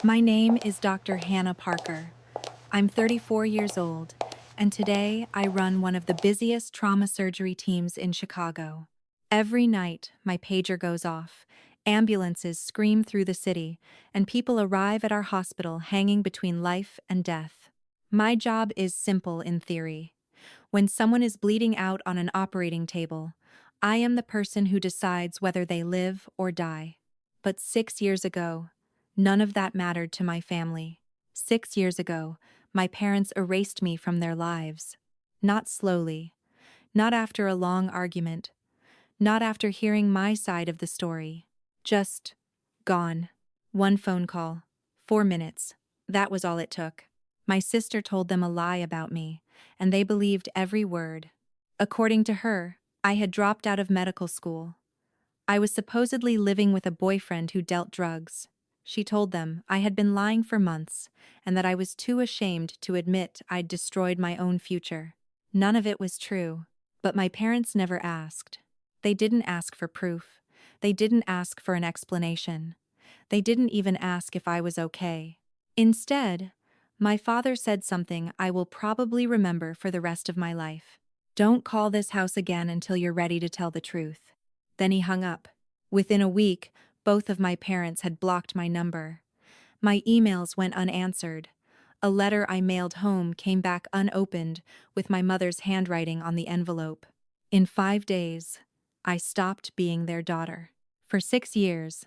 My name is Dr. Hannah Parker. I'm 34 years old, and today I run one of the busiest trauma surgery teams in Chicago. Every night, my pager goes off, ambulances scream through the city, and people arrive at our hospital hanging between life and death. My job is simple in theory. When someone is bleeding out on an operating table, I am the person who decides whether they live or die. But 6 years ago, none of that mattered to my family. 6 years ago, my parents erased me from their lives. Not slowly, not after a long argument, not after hearing my side of the story. Just gone. One phone call, 4 minutes. That was all it took. My sister told them a lie about me, and they believed every word. According to her, I had dropped out of medical school. I was supposedly living with a boyfriend who dealt drugs. She told them I had been lying for months and that I was too ashamed to admit I'd destroyed my own future. None of it was true, but my parents never asked. They didn't ask for proof. They didn't ask for an explanation. They didn't even ask if I was okay. Instead, my father said something I will probably remember for the rest of my life. "Don't call this house again until you're ready to tell the truth." Then he hung up. Within a week, both of my parents had blocked my number. My emails went unanswered. A letter I mailed home came back unopened with my mother's handwriting on the envelope. In 5 days, I stopped being their daughter. For 6 years,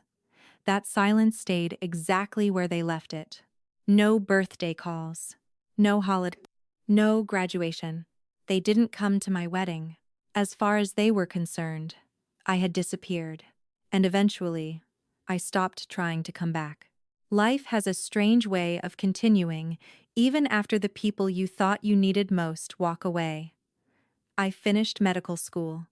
that silence stayed exactly where they left it. No birthday calls. No holiday. No graduation. They didn't come to my wedding. As far as they were concerned, I had disappeared. And eventually, I stopped trying to come back. Life has a strange way of continuing even after the people you thought you needed most walk away. I finished medical school.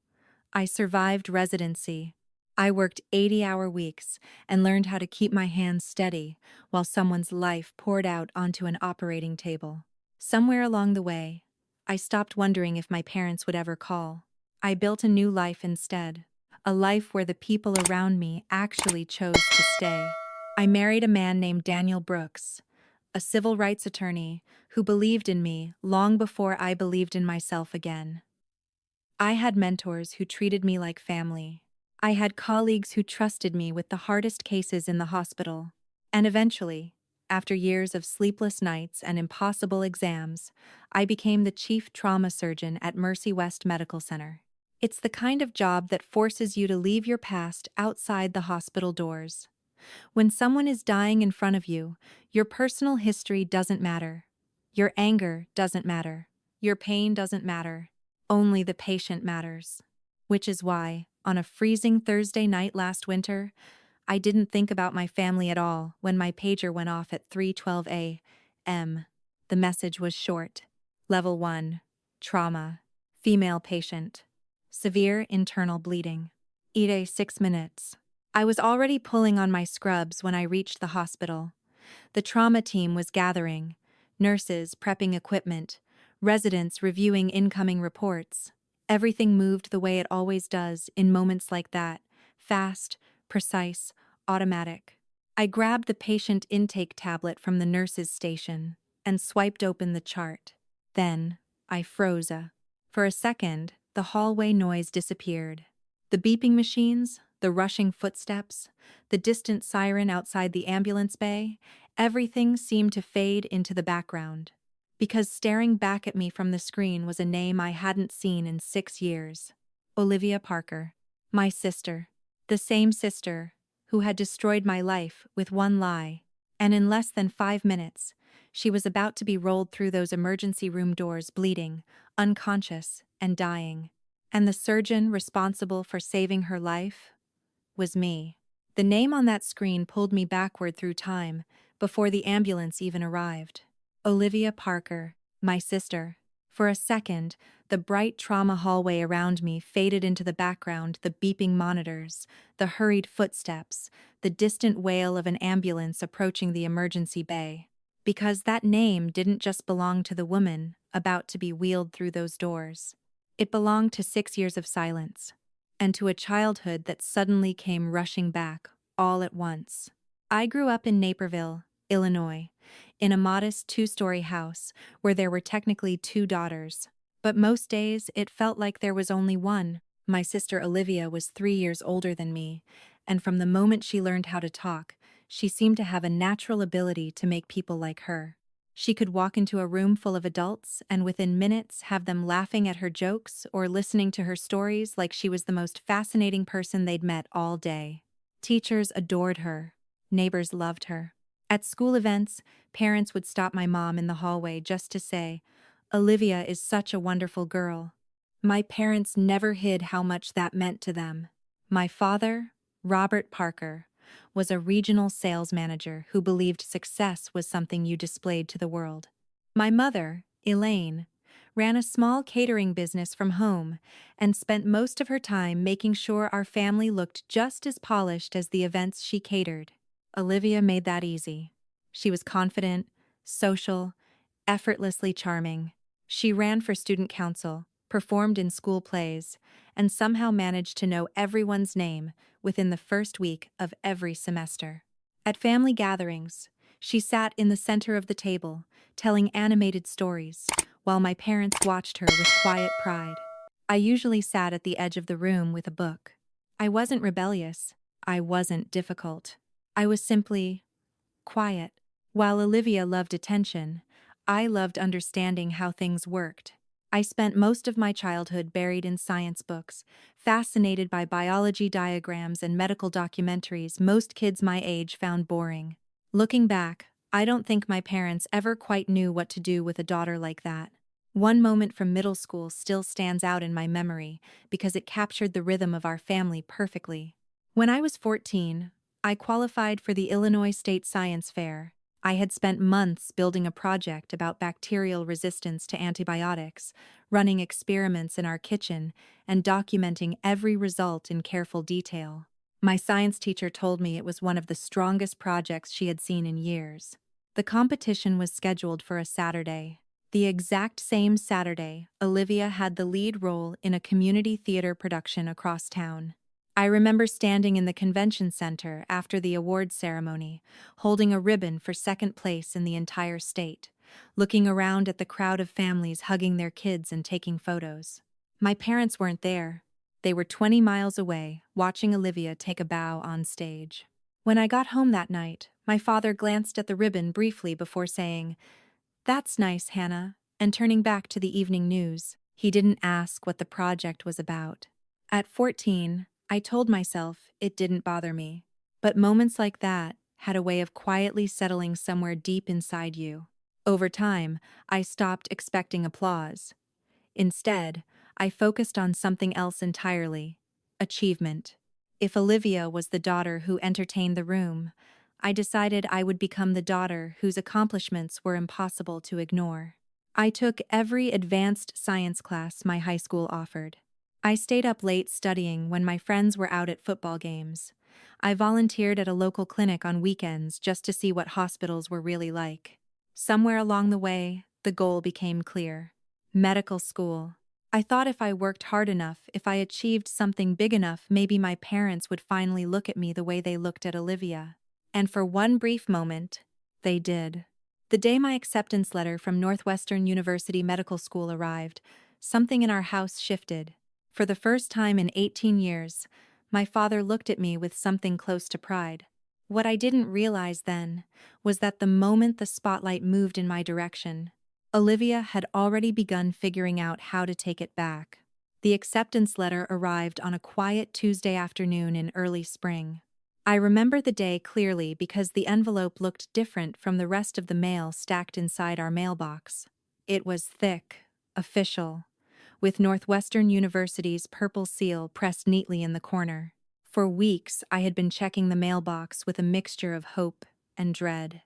I survived residency. I worked 80-hour weeks and learned how to keep my hands steady while someone's life poured out onto an operating table. Somewhere along the way, I stopped wondering if my parents would ever call. I built a new life instead, a life where the people around me actually chose to stay. I married a man named Daniel Brooks, a civil rights attorney who believed in me long before I believed in myself again. I had mentors who treated me like family. I had colleagues who trusted me with the hardest cases in the hospital. And eventually, after years of sleepless nights and impossible exams, I became the chief trauma surgeon at Mercy West Medical Center. It's the kind of job that forces you to leave your past outside the hospital doors. When someone is dying in front of you, your personal history doesn't matter. Your anger doesn't matter. Your pain doesn't matter. Only the patient matters. Which is why, on a freezing Thursday night last winter, I didn't think about my family at all when my pager went off at 3:12 a.m. The message was short. Level 1. Trauma. Female patient. Severe internal bleeding. ETA 6 minutes. I was already pulling on my scrubs when I reached the hospital. The trauma team was gathering, nurses prepping equipment, residents reviewing incoming reports. Everything moved the way it always does in moments like that, fast, precise, automatic. I grabbed the patient intake tablet from the nurse's station and swiped open the chart. Then, I froze. For a second, the hallway noise disappeared. The beeping machines, the rushing footsteps, the distant siren outside the ambulance bay, everything seemed to fade into the background. Because staring back at me from the screen was a name I hadn't seen in 6 years. Olivia Parker. My sister. The same sister who had destroyed my life with one lie. And in less than 5 minutes, she was about to be rolled through those emergency room doors bleeding, unconscious, and dying. And the surgeon responsible for saving her life was me. The name on that screen pulled me backward through time, before the ambulance even arrived. Olivia Parker, my sister. For a second, the bright trauma hallway around me faded into the background, the beeping monitors, the hurried footsteps, the distant wail of an ambulance approaching the emergency bay. Because that name didn't just belong to the woman about to be wheeled through those doors. It belonged to 6 years of silence, and to a childhood that suddenly came rushing back, all at once. I grew up in Naperville, Illinois, in a modest two-story house where there were technically two daughters. But most days it felt like there was only one. My sister Olivia was 3 years older than me, and from the moment she learned how to talk, she seemed to have a natural ability to make people like her. She could walk into a room full of adults and within minutes have them laughing at her jokes or listening to her stories like she was the most fascinating person they'd met all day. Teachers adored her. Neighbors loved her. At school events, parents would stop my mom in the hallway just to say, "Olivia is such a wonderful girl." My parents never hid how much that meant to them. My father, Robert Parker, was a regional sales manager who believed success was something you displayed to the world. My mother, Elaine, ran a small catering business from home and spent most of her time making sure our family looked just as polished as the events she catered. Olivia made that easy. She was confident, social, effortlessly charming. She ran for student council, performed in school plays, and somehow managed to know everyone's name within the first week of every semester. At family gatherings, she sat in the center of the table, telling animated stories, while my parents watched her with quiet pride. I usually sat at the edge of the room with a book. I wasn't rebellious. I wasn't difficult. I was simply quiet. While Olivia loved attention, I loved understanding how things worked. I spent most of my childhood buried in science books, fascinated by biology diagrams and medical documentaries most kids my age found boring. Looking back, I don't think my parents ever quite knew what to do with a daughter like that. One moment from middle school still stands out in my memory because it captured the rhythm of our family perfectly. When I was 14, I qualified for the Illinois State Science Fair. I had spent months building a project about bacterial resistance to antibiotics, running experiments in our kitchen, and documenting every result in careful detail. My science teacher told me it was one of the strongest projects she had seen in years. The competition was scheduled for a Saturday. The exact same Saturday, Olivia had the lead role in a community theater production across town. I remember standing in the convention center after the awards ceremony, holding a ribbon for second place in the entire state, looking around at the crowd of families hugging their kids and taking photos. My parents weren't there. They were 20 miles away, watching Olivia take a bow on stage. When I got home that night, my father glanced at the ribbon briefly before saying, "That's nice, Hannah," and turning back to the evening news. He didn't ask what the project was about. At 14, I told myself it didn't bother me. But moments like that had a way of quietly settling somewhere deep inside you. Over time, I stopped expecting applause. Instead, I focused on something else entirely: achievement. If Olivia was the daughter who entertained the room, I decided I would become the daughter whose accomplishments were impossible to ignore. I took every advanced science class my high school offered. I stayed up late studying when my friends were out at football games. I volunteered at a local clinic on weekends just to see what hospitals were really like. Somewhere along the way, the goal became clear: medical school. I thought if I worked hard enough, if I achieved something big enough, maybe my parents would finally look at me the way they looked at Olivia. And for one brief moment, they did. The day my acceptance letter from Northwestern University Medical School arrived, something in our house shifted. For the first time in 18 years, my father looked at me with something close to pride. What I didn't realize then was that the moment the spotlight moved in my direction, Olivia had already begun figuring out how to take it back. The acceptance letter arrived on a quiet Tuesday afternoon in early spring. I remember the day clearly because the envelope looked different from the rest of the mail stacked inside our mailbox. It was thick, official, with Northwestern University's purple seal pressed neatly in the corner. For weeks, I had been checking the mailbox with a mixture of hope and dread.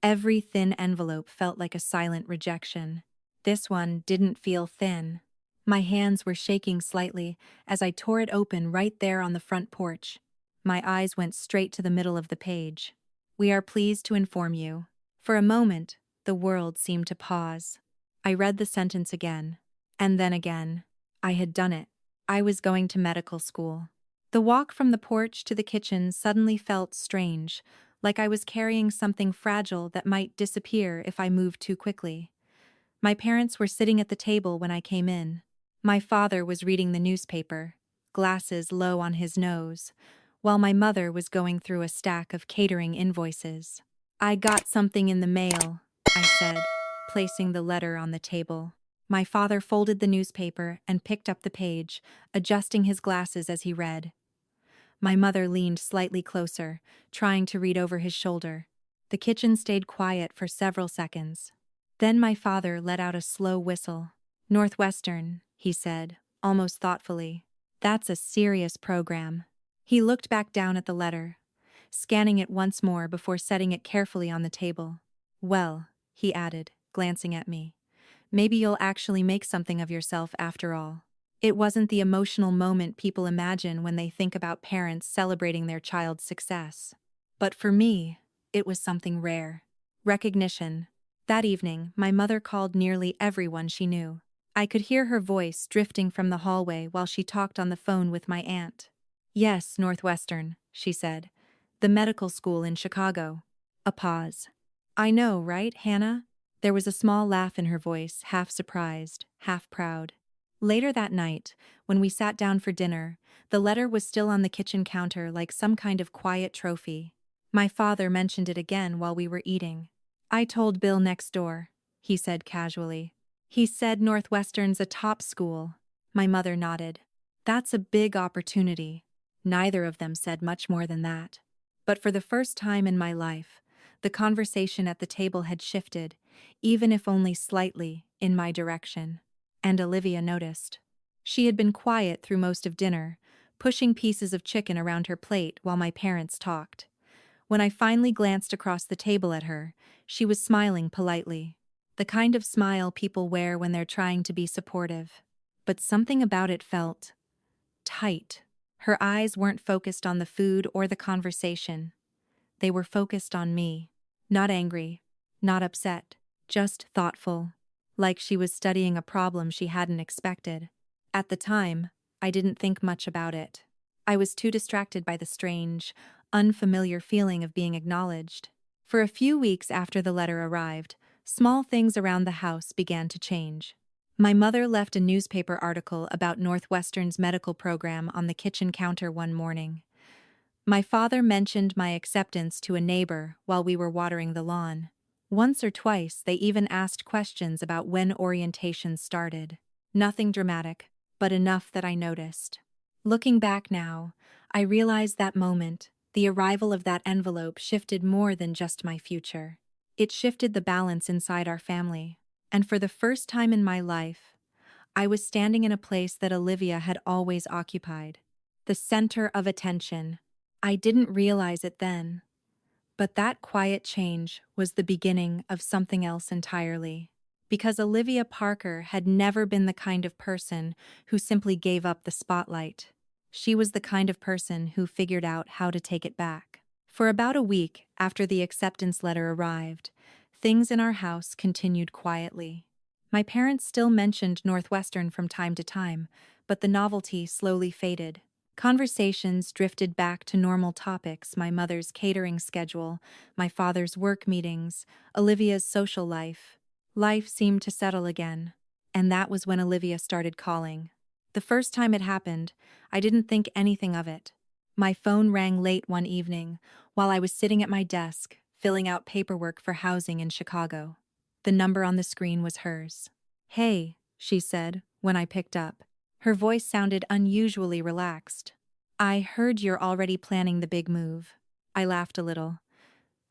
Every thin envelope felt like a silent rejection. This one didn't feel thin. My hands were shaking slightly as I tore it open right there on the front porch. My eyes went straight to the middle of the page. "We are pleased to inform you." For a moment, the world seemed to pause. I read the sentence again. And then again. I had done it. I was going to medical school. The walk from the porch to the kitchen suddenly felt strange, like I was carrying something fragile that might disappear if I moved too quickly. My parents were sitting at the table when I came in. My father was reading the newspaper, glasses low on his nose, while my mother was going through a stack of catering invoices. "I got something in the mail," I said, placing the letter on the table. My father folded the newspaper and picked up the page, adjusting his glasses as he read. My mother leaned slightly closer, trying to read over his shoulder. The kitchen stayed quiet for several seconds. Then my father let out a slow whistle. "Northwestern," he said, almost thoughtfully. "That's a serious program." He looked back down at the letter, scanning it once more before setting it carefully on the table. "Well," he added, glancing at me, "maybe you'll actually make something of yourself after all." It wasn't the emotional moment people imagine when they think about parents celebrating their child's success. But for me, it was something rare. Recognition. That evening, my mother called nearly everyone she knew. I could hear her voice drifting from the hallway while she talked on the phone with my aunt. "Yes, Northwestern," she said. "The medical school in Chicago." A pause. "I know, right, Hannah?" There was a small laugh in her voice, half surprised, half proud. Later that night, when we sat down for dinner, the letter was still on the kitchen counter like some kind of quiet trophy. My father mentioned it again while we were eating. "I told Bill next door," he said casually. "He said Northwestern's a top school." My mother nodded. "That's a big opportunity." Neither of them said much more than that. But for the first time in my life, the conversation at the table had shifted, even if only slightly, in my direction. And Olivia noticed. She had been quiet through most of dinner, pushing pieces of chicken around her plate while my parents talked. When I finally glanced across the table at her, she was smiling politely. The kind of smile people wear when they're trying to be supportive. But something about it felt tight. Her eyes weren't focused on the food or the conversation. They were focused on me. Not angry, not upset, just thoughtful, like she was studying a problem she hadn't expected. At the time, I didn't think much about it. I was too distracted by the strange, unfamiliar feeling of being acknowledged. For a few weeks after the letter arrived, small things around the house began to change. My mother left a newspaper article about Northwestern's medical program on the kitchen counter one morning. My father mentioned my acceptance to a neighbor while we were watering the lawn. Once or twice, they even asked questions about when orientation started. Nothing dramatic, but enough that I noticed. Looking back now, I realize that moment, the arrival of that envelope, shifted more than just my future. It shifted the balance inside our family. And for the first time in my life, I was standing in a place that Olivia had always occupied. The center of attention. I didn't realize it then. But that quiet change was the beginning of something else entirely. Because Olivia Parker had never been the kind of person who simply gave up the spotlight. She was the kind of person who figured out how to take it back. For about a week after the acceptance letter arrived, things in our house continued quietly. My parents still mentioned Northwestern from time to time, but the novelty slowly faded. Conversations drifted back to normal topics: my mother's catering schedule, my father's work meetings, Olivia's social life. Life seemed to settle again. And that was when Olivia started calling. The first time it happened, I didn't think anything of it. My phone rang late one evening while I was sitting at my desk, filling out paperwork for housing in Chicago. The number on the screen was hers. "Hey," she said, when I picked up. Her voice sounded unusually relaxed. "I heard you're already planning the big move." I laughed a little.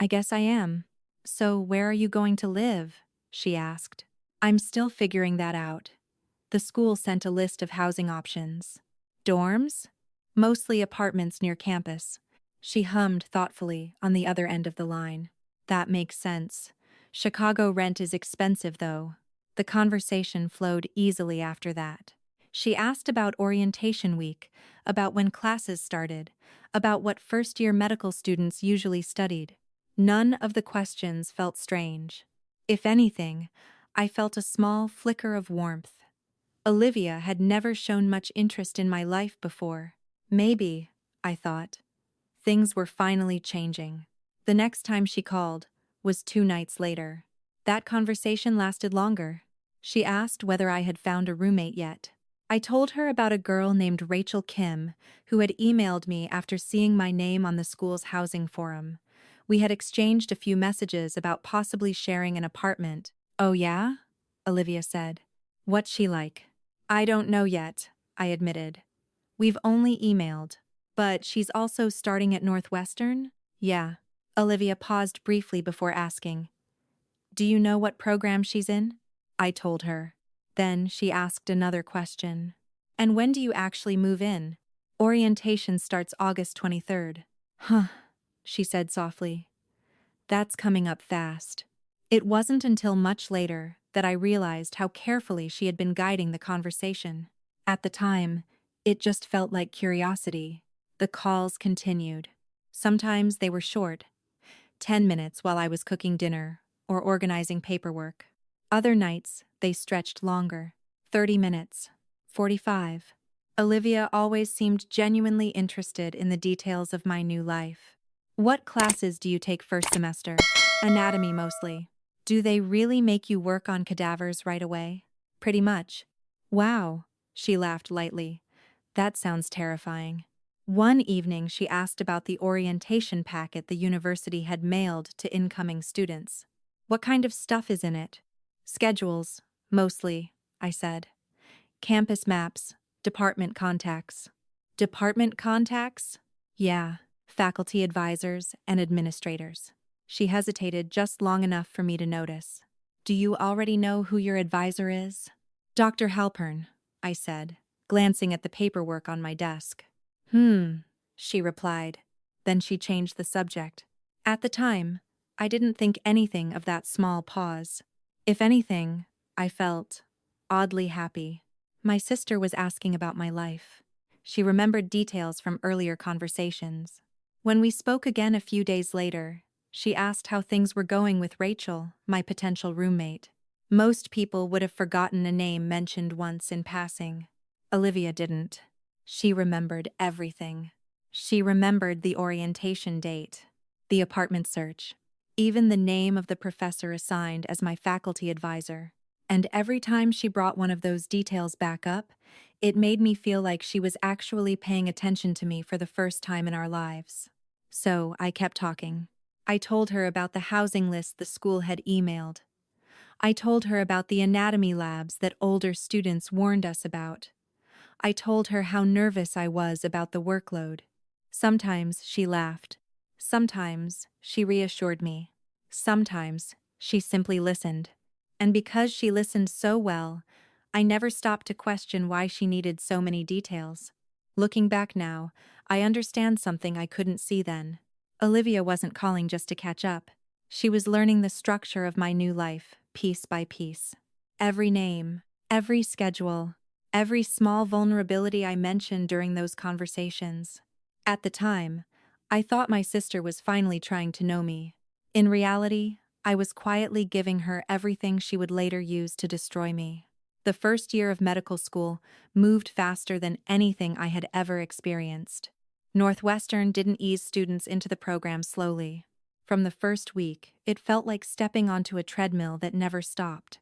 "I guess I am." "So where are you going to live?" she asked. "I'm still figuring that out. The school sent a list of housing options." "Dorms?" "Mostly apartments near campus." She hummed thoughtfully on the other end of the line. "That makes sense. Chicago rent is expensive, though." The conversation flowed easily after that. She asked about orientation week, about when classes started, about what first-year medical students usually studied. None of the questions felt strange. If anything, I felt a small flicker of warmth. Olivia had never shown much interest in my life before. Maybe, I thought, things were finally changing. The next time she called was 2 nights later. That conversation lasted longer. She asked whether I had found a roommate yet. I told her about a girl named Rachel Kim who had emailed me after seeing my name on the school's housing forum. We had exchanged a few messages about possibly sharing an apartment. "Oh yeah?" Olivia said. "What's she like?" "I don't know yet," I admitted. "We've only emailed. But she's also starting at Northwestern?" "Yeah." Olivia paused briefly before asking, "Do you know what program she's in?" I told her. Then she asked another question. "And when do you actually move in?" "Orientation starts August 23rd. "Huh," she said softly. "That's coming up fast." It wasn't until much later that I realized how carefully she had been guiding the conversation. At the time, it just felt like curiosity. The calls continued. Sometimes they were short, 10 minutes while I was cooking dinner or organizing paperwork. Other nights, they stretched longer, 30 minutes, 45. Olivia always seemed genuinely interested in the details of my new life. "What classes do you take first semester?" "Anatomy mostly." "Do they really make you work on cadavers right away?" "Pretty much." "Wow," she laughed lightly. "That sounds terrifying." One evening she asked about the orientation packet the university had mailed to incoming students. "What kind of stuff is in it?" "Schedules, mostly," I said. "Campus maps, department contacts." "Department contacts?" "Yeah, faculty advisors and administrators." She hesitated just long enough for me to notice. "Do you already know who your advisor is?" "Dr. Halpern," I said, glancing at the paperwork on my desk. She replied. Then she changed the subject. At the time, I didn't think anything of that small pause. If anything, I felt oddly happy. My sister was asking about my life. She remembered details from earlier conversations. When we spoke again a few days later, she asked how things were going with Rachel, my potential roommate. Most people would have forgotten a name mentioned once in passing. Olivia didn't. She remembered everything. She remembered the orientation date, the apartment search, even the name of the professor assigned as my faculty advisor. And every time she brought one of those details back up, it made me feel like she was actually paying attention to me for the first time in our lives. So I kept talking. I told her about the housing list the school had emailed. I told her about the anatomy labs that older students warned us about. I told her how nervous I was about the workload. Sometimes she laughed. Sometimes she reassured me. Sometimes she simply listened. And because she listened so well, I never stopped to question why she needed so many details. Looking back now, I understand something I couldn't see then. Olivia wasn't calling just to catch up. She was learning the structure of my new life, piece by piece. Every name, every schedule, every small vulnerability I mentioned during those conversations. At the time, I thought my sister was finally trying to know me. In reality, I was quietly giving her everything she would later use to destroy me. The first year of medical school moved faster than anything I had ever experienced. Northwestern didn't ease students into the program slowly. From the first week, it felt like stepping onto a treadmill that never stopped.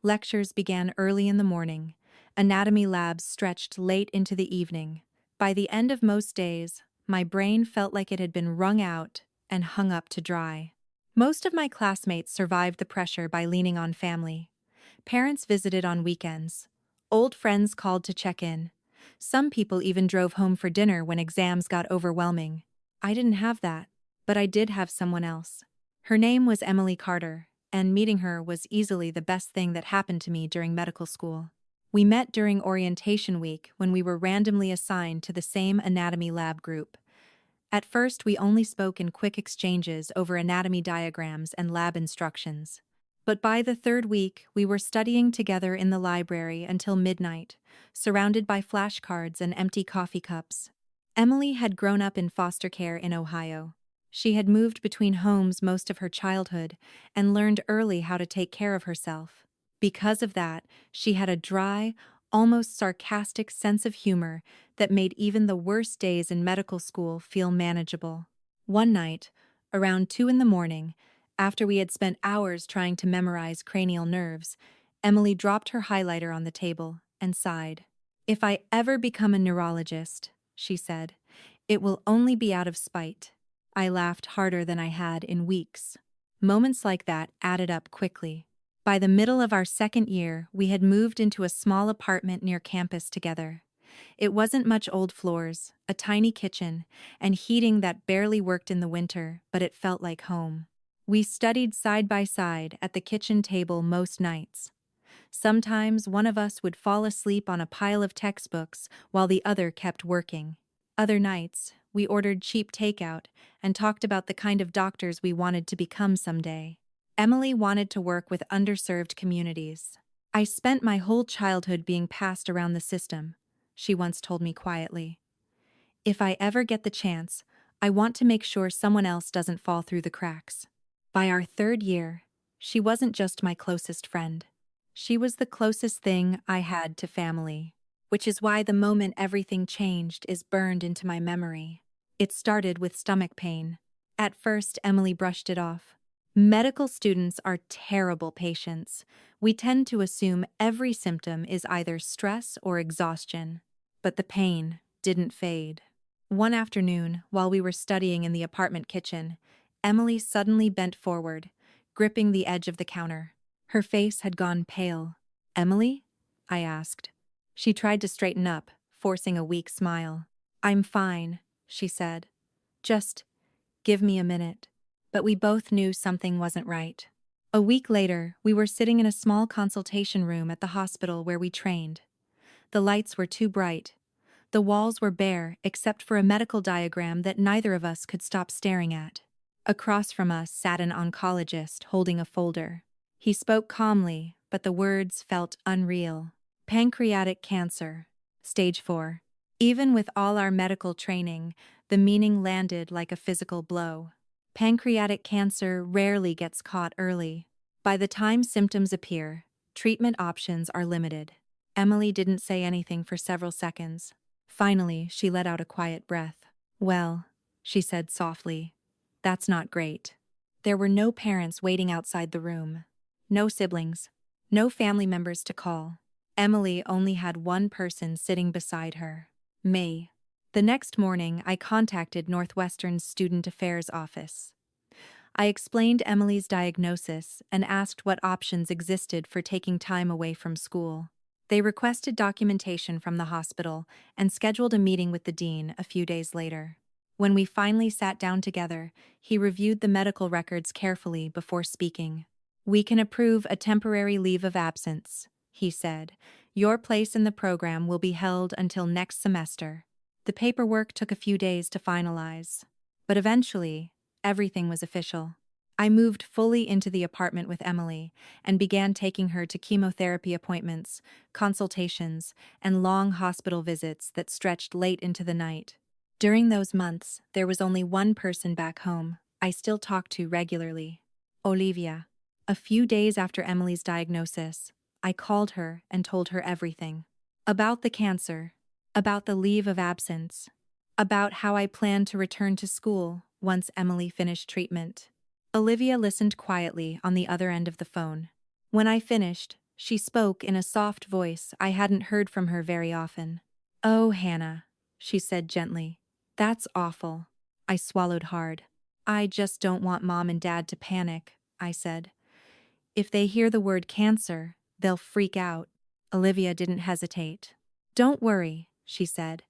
Lectures began early in the morning. Anatomy labs stretched late into the evening. By the end of most days, my brain felt like it had been wrung out and hung up to dry. Most of my classmates survived the pressure by leaning on family. Parents visited on weekends. Old friends called to check in. Some people even drove home for dinner when exams got overwhelming. I didn't have that, but I did have someone else. Her name was Emily Carter, and meeting her was easily the best thing that happened to me during medical school. We met during orientation week when we were randomly assigned to the same anatomy lab group. At first, we only spoke in quick exchanges over anatomy diagrams and lab instructions. But by the third week, we were studying together in the library until midnight, surrounded by flashcards and empty coffee cups. Emily had grown up in foster care in Ohio. She had moved between homes most of her childhood and learned early how to take care of herself. Because of that, she had a dry, almost sarcastic sense of humor that made even the worst days in medical school feel manageable. One night, Around 2 in the morning, after we had spent hours trying to memorize cranial nerves, Emily dropped her highlighter on the table and sighed. "If I ever become a neurologist," she said, "it will only be out of spite." I laughed harder than I had in weeks. Moments like that added up quickly. By the middle of our second year, we had moved into a small apartment near campus together. It wasn't much old floors, a tiny kitchen, and heating that barely worked in the winter, but it felt like home. We studied side by side at the kitchen table most nights. Sometimes one of us would fall asleep on a pile of textbooks while the other kept working. Other nights, we ordered cheap takeout and talked about the kind of doctors we wanted to become someday. Emily wanted to work with underserved communities. "I spent my whole childhood being passed around the system," she once told me quietly. "If I ever get the chance, I want to make sure someone else doesn't fall through the cracks." By our third year, she wasn't just my closest friend. She was the closest thing I had to family, which is why the moment everything changed is burned into my memory. It started with stomach pain. At first, Emily brushed it off. Medical students are terrible patients. We tend to assume every symptom is either stress or exhaustion. But the pain didn't fade. One afternoon, while we were studying in the apartment kitchen, Emily suddenly bent forward, gripping the edge of the counter. Her face had gone pale. "Emily?" I asked. She tried to straighten up, forcing a weak smile. "I'm fine," she said. "Just give me a minute." But we both knew something wasn't right. A week later, we were sitting in a small consultation room at the hospital where we trained. The lights were too bright. The walls were bare except for a medical diagram that neither of us could stop staring at. Across from us sat an oncologist holding a folder. He spoke calmly, but the words felt unreal. "Pancreatic cancer, stage 4. Even with all our medical training, the meaning landed like a physical blow. Pancreatic cancer rarely gets caught early. By the time symptoms appear, treatment options are limited." Emily didn't say anything for several seconds. Finally, she let out a quiet breath. "Well," she said softly, "that's not great." There were no parents waiting outside the room. No siblings. No family members to call. Emily only had one person sitting beside her. Me. The next morning, I contacted Northwestern's Student Affairs office. I explained Emily's diagnosis and asked what options existed for taking time away from school. They requested documentation from the hospital and scheduled a meeting with the dean a few days later. When we finally sat down together, he reviewed the medical records carefully before speaking. "We can approve a temporary leave of absence," he said. "Your place in the program will be held until next semester." The paperwork took a few days to finalize. But eventually, everything was official. I moved fully into the apartment with Emily and began taking her to chemotherapy appointments, consultations, and long hospital visits that stretched late into the night. During those months, there was only one person back home I still talked to regularly: Olivia. A few days after Emily's diagnosis, I called her and told her everything. About the cancer, about the leave of absence, about how I planned to return to school once Emily finished treatment. Olivia listened quietly on the other end of the phone. When I finished, she spoke in a soft voice I hadn't heard from her very often. "Oh, Hannah," she said gently. "That's awful." I swallowed hard. "I just don't want Mom and Dad to panic," I said. "If they hear the word cancer, they'll freak out." Olivia didn't hesitate. "Don't worry," she said.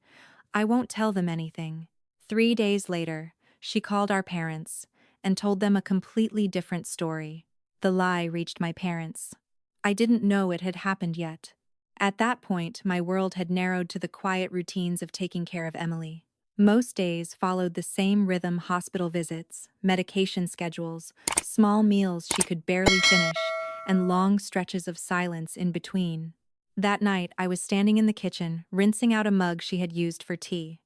"I won't tell them anything." 3 days later, she called our parents and told them a completely different story. The lie reached my parents. I didn't know it had happened yet. At that point, my world had narrowed to the quiet routines of taking care of Emily. Most days followed the same rhythm: hospital visits, medication schedules, small meals she could barely finish, and long stretches of silence in between. That night, I was standing in the kitchen, rinsing out a mug she had used for tea.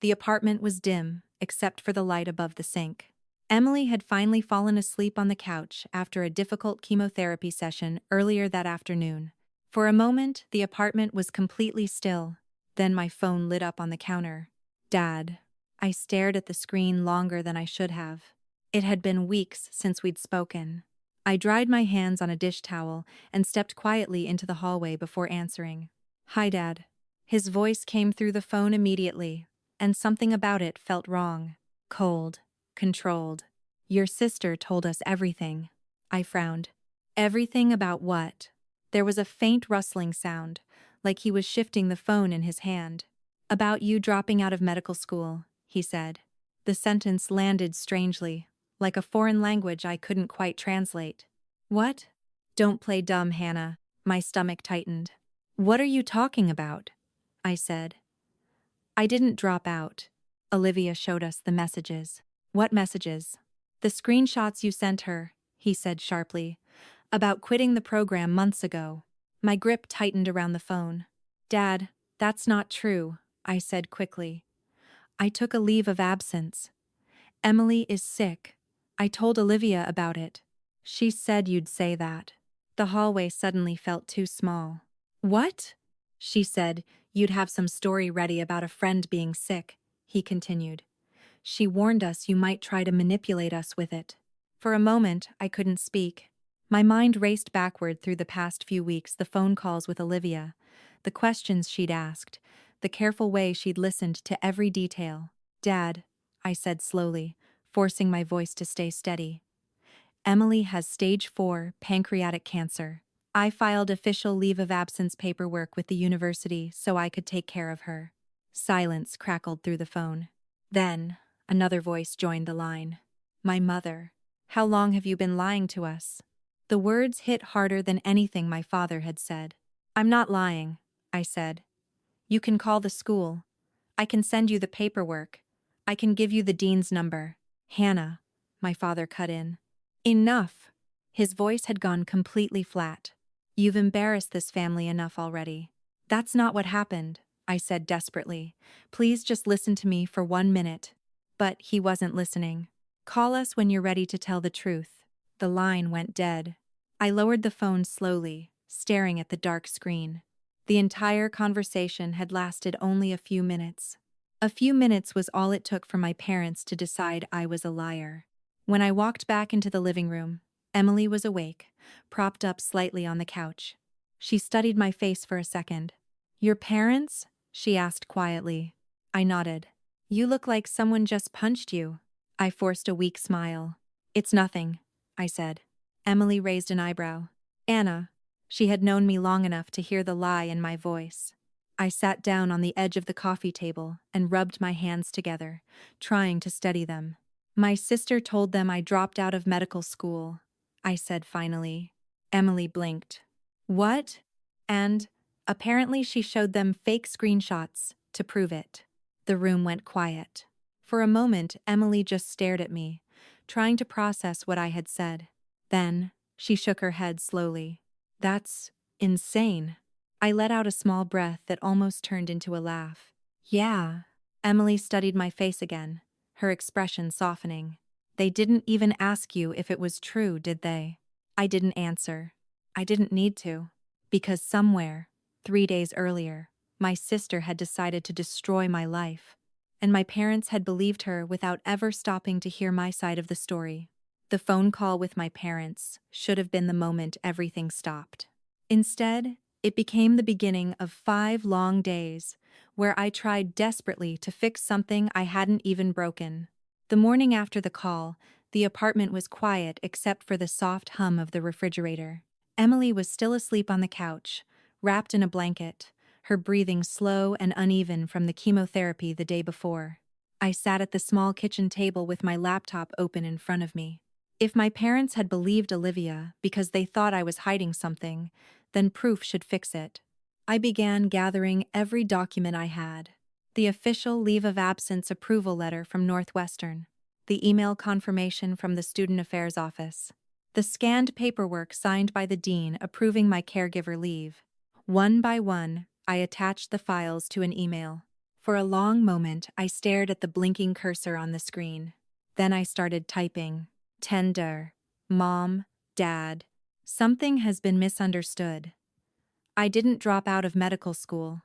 The apartment was dim, except for the light above the sink. Emily had finally fallen asleep on the couch after a difficult chemotherapy session earlier that afternoon. For a moment, the apartment was completely still. Then my phone lit up on the counter. "Dad." I stared at the screen longer than I should have. It had been weeks since we'd spoken. I dried my hands on a dish towel and stepped quietly into the hallway before answering. "Hi, Dad." His voice came through the phone immediately, and something about it felt wrong. Cold, controlled. "Your sister told us everything." I frowned. "Everything about what?" There was a faint rustling sound, like he was shifting the phone in his hand. "About you dropping out of medical school," he said. The sentence landed strangely, like a foreign language I couldn't quite translate. "What?" "Don't play dumb, Hannah." My stomach tightened. "What are you talking about?" I said. "I didn't drop out." Olivia showed us the messages. "What messages?" "The screenshots you sent her," he said sharply. "About quitting the program months ago." My grip tightened around the phone. "Dad, that's not true," I said quickly. "I took a leave of absence. Emily is sick. I told Olivia about it." "She said you'd say that." The hallway suddenly felt too small. "What?" "She said you'd have some story ready about a friend being sick," he continued. "She warned us you might try to manipulate us with it." For a moment, I couldn't speak. My mind raced backward through the past few weeks, the phone calls with Olivia, the questions she'd asked, the careful way she'd listened to every detail. "Dad," I said slowly, forcing my voice to stay steady. "Emily has stage 4 pancreatic cancer. I filed official leave of absence paperwork with the university so I could take care of her." Silence crackled through the phone. Then, another voice joined the line. "My mother. How long have you been lying to us?" The words hit harder than anything my father had said. "I'm not lying," I said. "You can call the school. I can send you the paperwork. I can give you the dean's number." "Hannah," my father cut in. "Enough." His voice had gone completely flat. "You've embarrassed this family enough already." "That's not what happened," I said desperately. "Please just listen to me for 1 minute." But he wasn't listening. "Call us when you're ready to tell the truth." The line went dead. I lowered the phone slowly, staring at the dark screen. The entire conversation had lasted only a few minutes. A few minutes was all it took for my parents to decide I was a liar. When I walked back into the living room, Emily was awake, propped up slightly on the couch. She studied my face for a second. "Your parents?" she asked quietly. I nodded. "You look like someone just punched you." I forced a weak smile. "It's nothing," I said. Emily raised an eyebrow. "Anna." She had known me long enough to hear the lie in my voice. I sat down on the edge of the coffee table and rubbed my hands together, trying to steady them. "My sister told them I dropped out of medical school," I said finally. Emily blinked. "What?" "And apparently she showed them fake screenshots to prove it." The room went quiet. For a moment, Emily just stared at me, trying to process what I had said. Then, she shook her head slowly. "That's insane." I let out a small breath that almost turned into a laugh. "Yeah." Emily studied my face again, her expression softening. "They didn't even ask you if it was true, did they?" I didn't answer. I didn't need to. Because somewhere, 3 days earlier, my sister had decided to destroy my life. And my parents had believed her without ever stopping to hear my side of the story. The phone call with my parents should have been the moment everything stopped. Instead, it became the beginning of 5 long days, where I tried desperately to fix something I hadn't even broken. The morning after the call, the apartment was quiet except for the soft hum of the refrigerator. Emily was still asleep on the couch, wrapped in a blanket, her breathing slow and uneven from the chemotherapy the day before. I sat at the small kitchen table with my laptop open in front of me. If my parents had believed Olivia because they thought I was hiding something, then proof should fix it. I began gathering every document I had. The official leave of absence approval letter from Northwestern, the email confirmation from the Student Affairs Office, the scanned paperwork signed by the dean approving my caregiver leave. One by one, I attached the files to an email. For a long moment, I stared at the blinking cursor on the screen. Then I started typing. "Tender. Mom. Dad. Something has been misunderstood. I didn't drop out of medical school.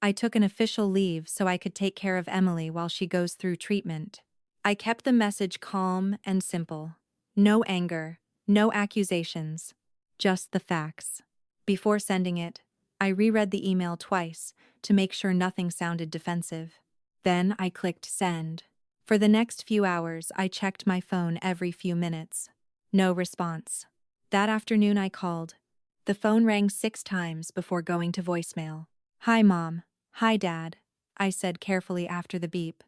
I took an official leave so I could take care of Emily while she goes through treatment. I kept the message calm and simple. No anger, no accusations, just the facts. Before sending it, I reread the email twice to make sure nothing sounded defensive. Then I clicked send. For the next few hours, I checked my phone every few minutes. No response. That afternoon I called. The phone rang 6 times before going to voicemail. "Hi, Mom. Hi, Dad," I said carefully after the beep.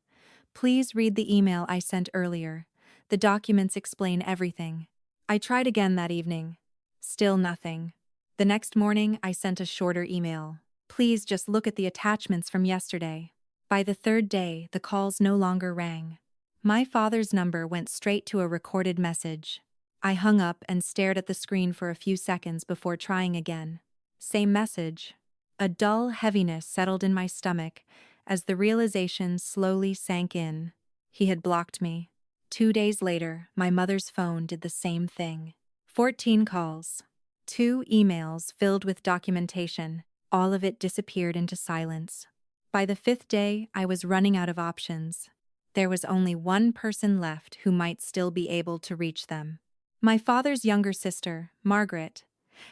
"Please read the email I sent earlier. The documents explain everything." I tried again that evening. Still nothing. The next morning, I sent a shorter email. "Please just look at the attachments from yesterday." By the third day, the calls no longer rang. My father's number went straight to a recorded message. I hung up and stared at the screen for a few seconds before trying again. Same message. A dull heaviness settled in my stomach as the realization slowly sank in. He had blocked me. 2 days later, my mother's phone did the same thing. 14 calls. 2 emails filled with documentation. All of it disappeared into silence. By the 5th day, I was running out of options. There was only one person left who might still be able to reach them. My father's younger sister, Margaret,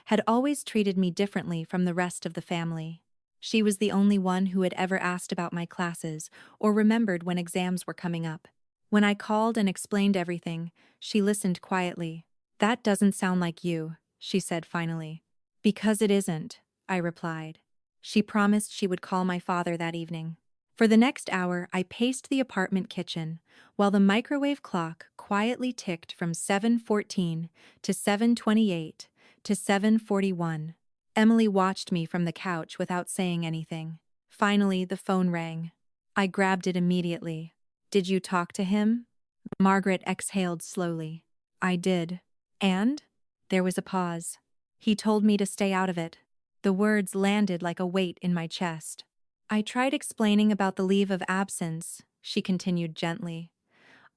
had always treated me differently from the rest of the family. She was the only one who had ever asked about my classes or remembered when exams were coming up. When I called and explained everything, she listened quietly. "That doesn't sound like you," she said finally. "Because it isn't," I replied. She promised she would call my father that evening. For the next hour, I paced the apartment kitchen, while the microwave clock quietly ticked from 7:14 to 7:28 to 7:41. Emily watched me from the couch without saying anything. Finally, the phone rang. I grabbed it immediately. "Did you talk to him?" Margaret exhaled slowly. "I did." "And?" There was a pause. "He told me to stay out of it." The words landed like a weight in my chest. "I tried explaining about the leave of absence," she continued gently.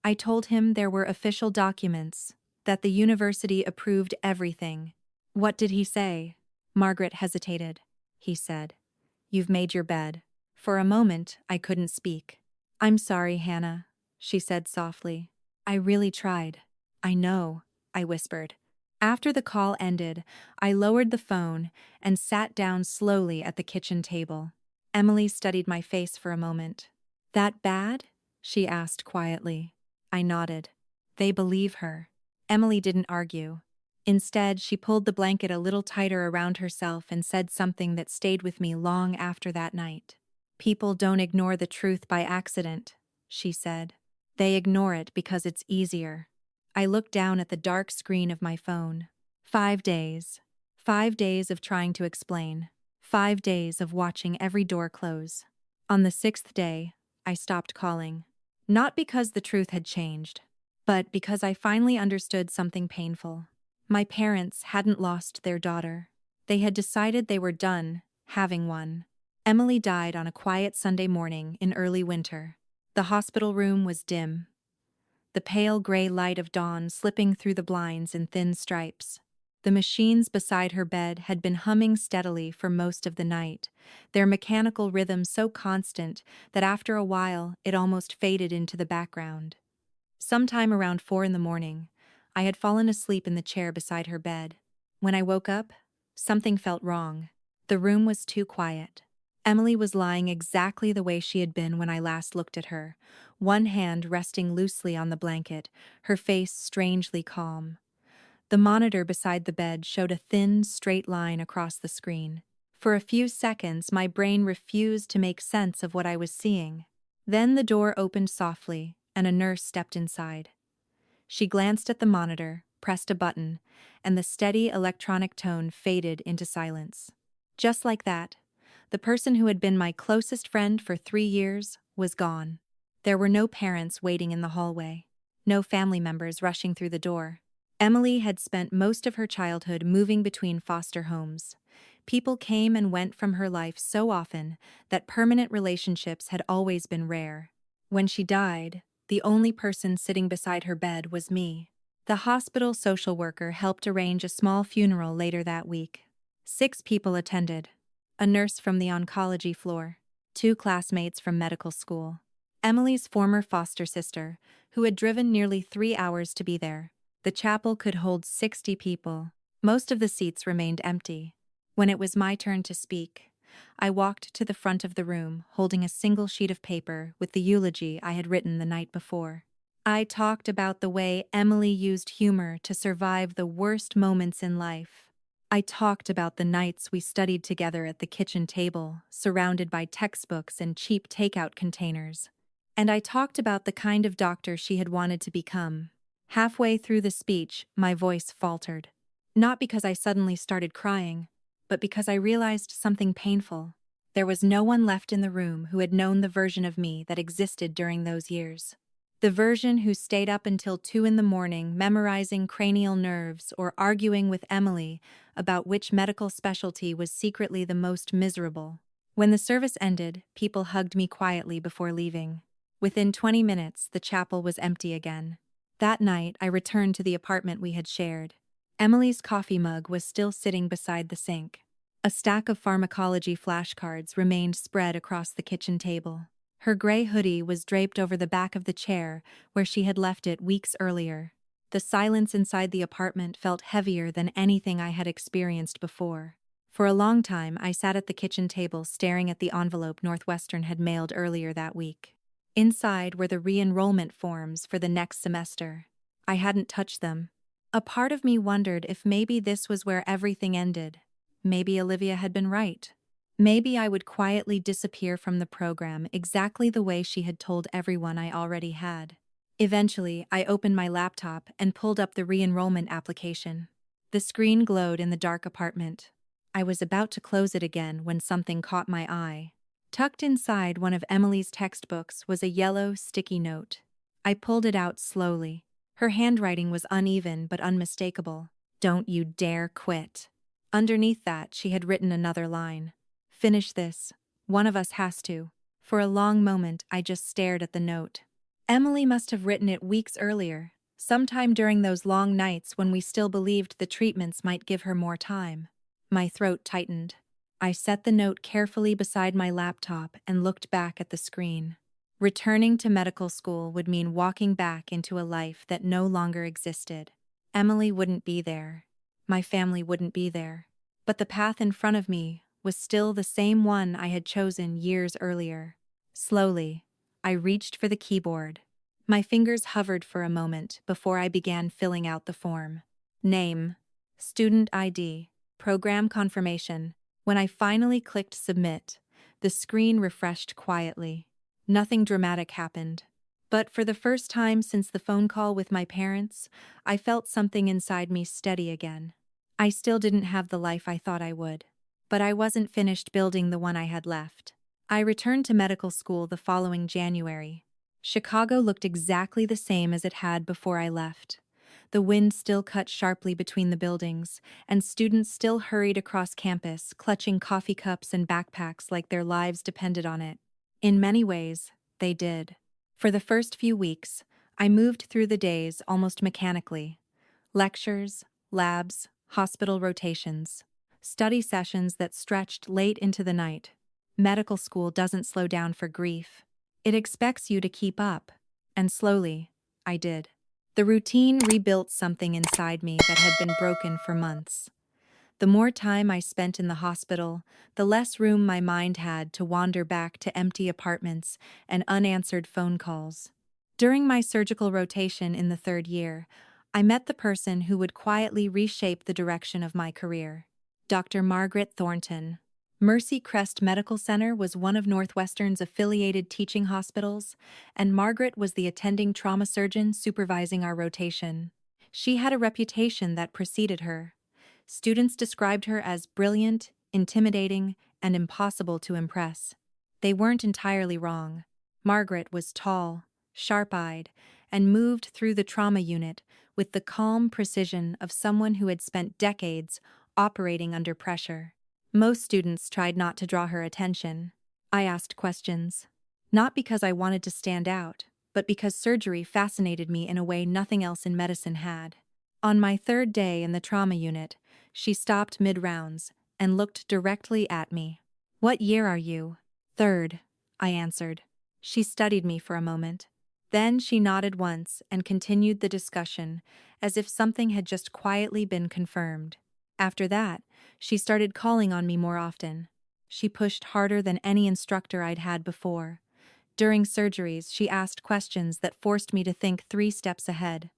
"I told him there were official documents, that the university approved everything." "What did he say?" Margaret hesitated. "He said, 'You've made your bed.'" For a moment, I couldn't speak. "I'm sorry, Hannah," she said softly. "I really tried." "I know," I whispered. After the call ended, I lowered the phone and sat down slowly at the kitchen table. Emily studied my face for a moment. "That bad?" she asked quietly. I nodded. "They believe her." Emily didn't argue. Instead, she pulled the blanket a little tighter around herself and said something that stayed with me long after that night. "People don't ignore the truth by accident," she said. "They ignore it because it's easier." I looked down at the dark screen of my phone. 5 days. 5 days of trying to explain. 5 days of watching every door close. On the 6th day, I stopped calling. Not because the truth had changed, but because I finally understood something painful. My parents hadn't lost their daughter. They had decided they were done having one. Emily died on a quiet Sunday morning in early winter. The hospital room was dim, the pale gray light of dawn slipping through the blinds in thin stripes. The machines beside her bed had been humming steadily for most of the night, their mechanical rhythm so constant that after a while it almost faded into the background. Sometime around 4 in the morning, I had fallen asleep in the chair beside her bed. When I woke up, something felt wrong. The room was too quiet. Emily was lying exactly the way she had been when I last looked at her, one hand resting loosely on the blanket, her face strangely calm. The monitor beside the bed showed a thin, straight line across the screen. For a few seconds, my brain refused to make sense of what I was seeing. Then the door opened softly, and a nurse stepped inside. She glanced at the monitor, pressed a button, and the steady electronic tone faded into silence. Just like that, the person who had been my closest friend for 3 years was gone. There were no parents waiting in the hallway, no family members rushing through the door. Emily had spent most of her childhood moving between foster homes. People came and went from her life so often that permanent relationships had always been rare. When she died, the only person sitting beside her bed was me. The hospital social worker helped arrange a small funeral later that week. 6 people attended. A nurse from the oncology floor, 2 classmates from medical school, Emily's former foster sister, who had driven nearly 3 hours to be there. The chapel could hold 60 people. Most of the seats remained empty. When it was my turn to speak, I walked to the front of the room, holding a single sheet of paper with the eulogy I had written the night before. I talked about the way Emily used humor to survive the worst moments in life. I talked about the nights we studied together at the kitchen table, surrounded by textbooks and cheap takeout containers. And I talked about the kind of doctor she had wanted to become. Halfway through the speech, my voice faltered. Not because I suddenly started crying, but because I realized something painful. There was no one left in the room who had known the version of me that existed during those years. The version who stayed up until 2 in the morning memorizing cranial nerves or arguing with Emily about which medical specialty was secretly the most miserable. When the service ended, people hugged me quietly before leaving. Within 20 minutes, the chapel was empty again. That night, I returned to the apartment we had shared. Emily's coffee mug was still sitting beside the sink. A stack of pharmacology flashcards remained spread across the kitchen table. Her gray hoodie was draped over the back of the chair where she had left it weeks earlier. The silence inside the apartment felt heavier than anything I had experienced before. For a long time, I sat at the kitchen table staring at the envelope Northwestern had mailed earlier that week. Inside were the re-enrollment forms for the next semester. I hadn't touched them. A part of me wondered if maybe this was where everything ended. Maybe Olivia had been right. Maybe I would quietly disappear from the program exactly the way she had told everyone I already had. Eventually, I opened my laptop and pulled up the re-enrollment application. The screen glowed in the dark apartment. I was about to close it again when something caught my eye. Tucked inside one of Emily's textbooks was a yellow, sticky note. I pulled it out slowly. Her handwriting was uneven but unmistakable. "Don't you dare quit." Underneath that, she had written another line. "Finish this. One of us has to." For a long moment, I just stared at the note. Emily must have written it weeks earlier, sometime during those long nights when we still believed the treatments might give her more time. My throat tightened. I set the note carefully beside my laptop and looked back at the screen. Returning to medical school would mean walking back into a life that no longer existed. Emily wouldn't be there. My family wouldn't be there. But the path in front of me was still the same one I had chosen years earlier. Slowly, I reached for the keyboard. My fingers hovered for a moment before I began filling out the form. Name, student ID, program confirmation. When I finally clicked submit, the screen refreshed quietly. Nothing dramatic happened. But for the first time since the phone call with my parents, I felt something inside me steady again. I still didn't have the life I thought I would. But I wasn't finished building the one I had left. I returned to medical school the following January. Chicago looked exactly the same as it had before I left. The wind still cut sharply between the buildings, and students still hurried across campus, clutching coffee cups and backpacks like their lives depended on it. In many ways, they did. For the first few weeks, I moved through the days almost mechanically. Lectures, labs, hospital rotations, study sessions that stretched late into the night. Medical school doesn't slow down for grief. It expects you to keep up. And slowly, I did. The routine rebuilt something inside me that had been broken for months. The more time I spent in the hospital, the less room my mind had to wander back to empty apartments and unanswered phone calls. During my surgical rotation in the 3rd year, I met the person who would quietly reshape the direction of my career. Dr. Margaret Thornton. Mercy Crest Medical Center was one of Northwestern's affiliated teaching hospitals, and Margaret was the attending trauma surgeon supervising our rotation. She had a reputation that preceded her. Students described her as brilliant, intimidating, and impossible to impress. They weren't entirely wrong. Margaret was tall, sharp-eyed, and moved through the trauma unit with the calm precision of someone who had spent decades operating under pressure. Most students tried not to draw her attention. I asked questions. Not because I wanted to stand out, but because surgery fascinated me in a way nothing else in medicine had. On my 3rd day in the trauma unit, she stopped mid-rounds and looked directly at me. "What year are you?" "3rd," I answered. She studied me for a moment. Then she nodded once and continued the discussion, as if something had just quietly been confirmed. After that, she started calling on me more often. She pushed harder than any instructor I'd had before. During surgeries, she asked questions that forced me to think 3 steps ahead.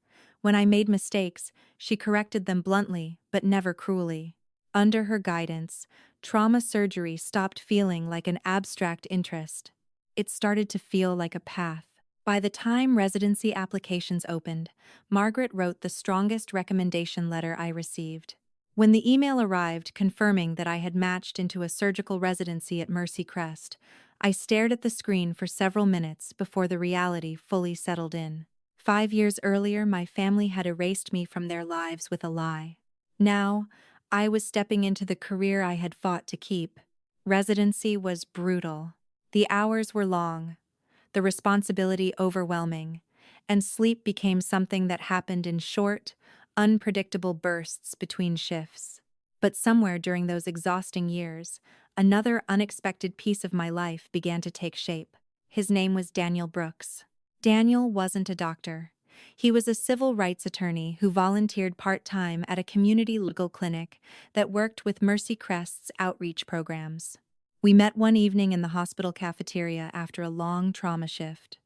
When I made mistakes, she corrected them bluntly, but never cruelly. Under her guidance, trauma surgery stopped feeling like an abstract interest. It started to feel like a path. By the time residency applications opened, Margaret wrote the strongest recommendation letter I received. When the email arrived confirming that I had matched into a surgical residency at Mercy Crest, I stared at the screen for several minutes before the reality fully settled in. 5 years earlier, my family had erased me from their lives with a lie. Now, I was stepping into the career I had fought to keep. Residency was brutal. The hours were long, the responsibility overwhelming, and sleep became something that happened in short, unpredictable bursts between shifts. But somewhere during those exhausting years, another unexpected piece of my life began to take shape. His name was Daniel Brooks. Daniel wasn't a doctor. He was a civil rights attorney who volunteered part-time at a community legal clinic that worked with Mercy Crest's outreach programs. We met one evening in the hospital cafeteria after a long trauma shift.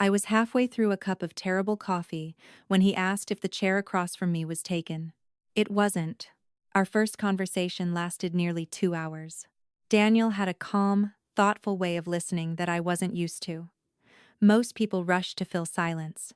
I was halfway through a cup of terrible coffee when he asked if the chair across from me was taken. It wasn't. Our first conversation lasted nearly 2 hours. Daniel had a calm, thoughtful way of listening that I wasn't used to. Most people rushed to fill silence.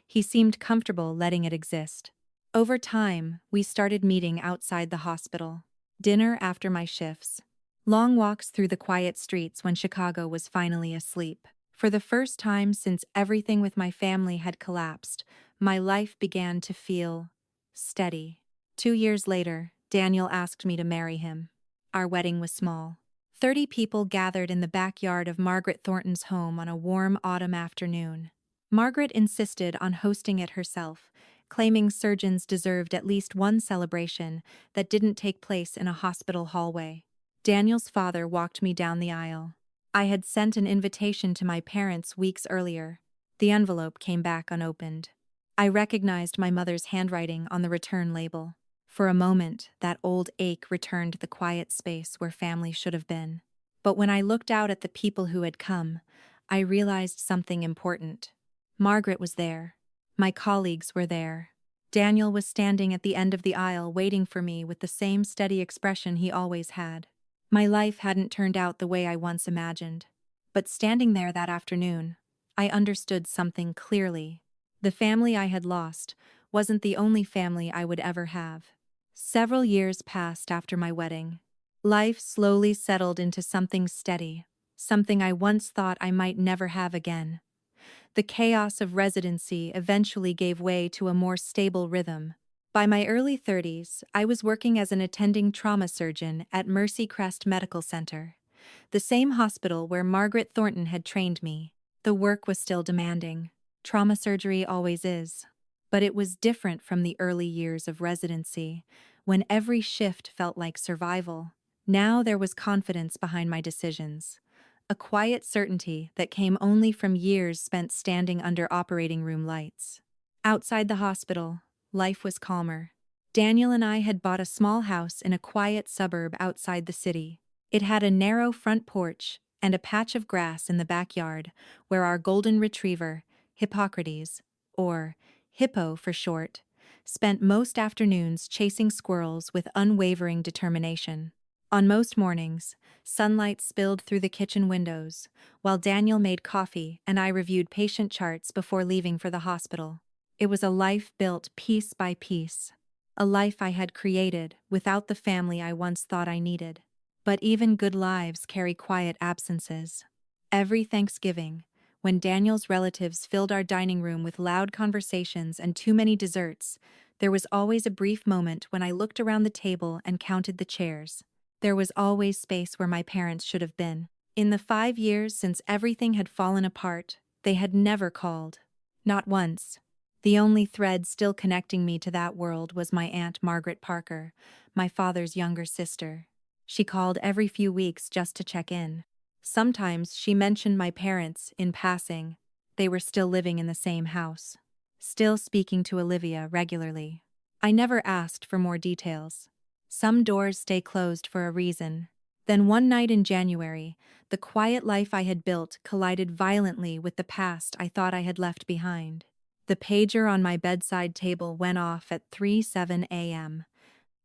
He seemed comfortable letting it exist. Over time, we started meeting outside the hospital. Dinner after my shifts. Long walks through the quiet streets when Chicago was finally asleep. For the first time since everything with my family had collapsed, my life began to feel steady. 2 years later, Daniel asked me to marry him. Our wedding was small. 30 people gathered in the backyard of Margaret Thornton's home on a warm autumn afternoon. Margaret insisted on hosting it herself, claiming surgeons deserved at least one celebration that didn't take place in a hospital hallway. Daniel's father walked me down the aisle. I had sent an invitation to my parents weeks earlier. The envelope came back unopened. I recognized my mother's handwriting on the return label. For a moment, that old ache returned to the quiet space where family should have been. But when I looked out at the people who had come, I realized something important. Margaret was there. My colleagues were there. Daniel was standing at the end of the aisle waiting for me with the same steady expression he always had. My life hadn't turned out the way I once imagined. But standing there that afternoon, I understood something clearly. The family I had lost wasn't the only family I would ever have. Several years passed after my wedding. Life slowly settled into something steady, something I once thought I might never have again. The chaos of residency eventually gave way to a more stable rhythm. By my early 30s, I was working as an attending trauma surgeon at Mercy Crest Medical Center, the same hospital where Margaret Thornton had trained me. The work was still demanding. Trauma surgery always is. But it was different from the early years of residency, when every shift felt like survival. Now there was confidence behind my decisions. A quiet certainty that came only from years spent standing under operating room lights. Outside the hospital, life was calmer. Daniel and I had bought a small house in a quiet suburb outside the city. It had a narrow front porch and a patch of grass in the backyard where our golden retriever, Hippocrates, or Hippo for short, spent most afternoons chasing squirrels with unwavering determination. On most mornings, sunlight spilled through the kitchen windows, while Daniel made coffee and I reviewed patient charts before leaving for the hospital. It was a life built piece by piece. A life I had created without the family I once thought I needed. But even good lives carry quiet absences. Every Thanksgiving, when Daniel's relatives filled our dining room with loud conversations and too many desserts, there was always a brief moment when I looked around the table and counted the chairs. There was always space where my parents should have been. In the 5 years since everything had fallen apart, they had never called. Not once. The only thread still connecting me to that world was my Aunt Margaret Parker, my father's younger sister. She called every few weeks just to check in. Sometimes she mentioned my parents in passing. They were still living in the same house, still speaking to Olivia regularly. I never asked for more details. Some doors stay closed for a reason. Then one night in January, the quiet life I had built collided violently with the past I thought I had left behind. The pager on my bedside table went off at 3:07 a.m.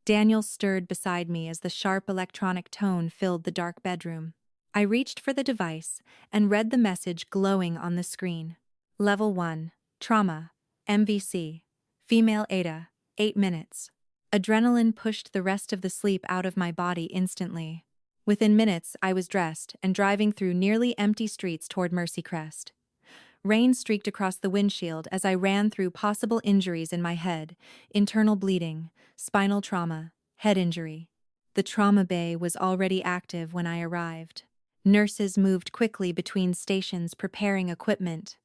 Daniel stirred beside me as the sharp electronic tone filled the dark bedroom. I reached for the device and read the message glowing on the screen. Level 1. Trauma. MVC. Female Ada. 8 minutes. Adrenaline pushed the rest of the sleep out of my body instantly. Within minutes, I was dressed and driving through nearly empty streets toward Mercy Crest. Rain streaked across the windshield as I ran through possible injuries in my head: internal bleeding, spinal trauma, head injury. The trauma bay was already active when I arrived. Nurses moved quickly between stations preparing equipment.